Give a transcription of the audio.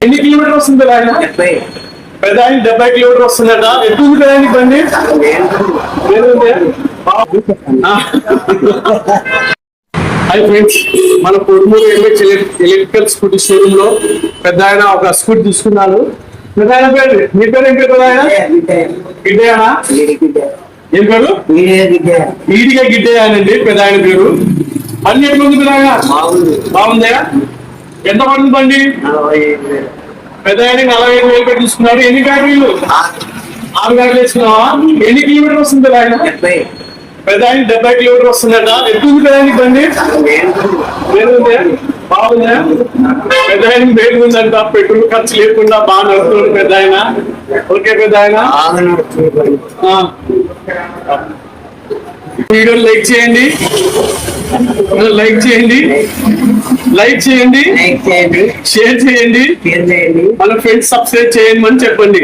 ఎన్ని కిలోమీటర్ వస్తుంది ఆయన? పెద్ద ఆయన 70 కిలోమీటర్ వస్తుందట. ఎప్పుడు కదా బండి? హాయ్ ఫ్రెండ్స్, మన పొడుమూరు ఎంఎచ్ ఎలక్ట్రికల్ స్కూటీ షోరూమ్ లో పెద్ద ఆయన ఒక స్కూటీ తీసుకున్నారు. పెద్ద ఆయన పేరు, మీ పేరు ఏం పేరు? ఆయన గిడ్డయానా? ఏం పేరు? ఈడిగా గిడ్డయానండి పెద్ద ఆయన పేరు. బండి ఎట్లుంది పెద్ద ఆయన? బాగుందా? ఎంత పడుతుంది బండి? పెద్ద ఆయన 45,000 పెట్టి తీసుకున్నారు. ఎన్ని బ్యాటరీలు? 6 బ్యాటరీలు వేసుకున్నావా? ఎన్ని కిలోమీటర్ వస్తుంది ఆయన? పెద్ద ఆయన 70 కిలోమీటర్ వస్తుందట. ఎప్పుడు పెద్ద ఆయన బండి? బాగుందా? పెద్ద ఆయన వేరు ఉందంట. పెట్రోల్ ఖర్చు లేకుండా బాగా నడుపుతుంది పెద్ద ఆయన. ఓకే పెద్ద ఆయన, వీడియో లైక్ చేయండి, షేర్ చేయండి, మన ఫ్రెండ్స్ సబ్స్క్రైబ్ చేయండి అని చెప్పండి.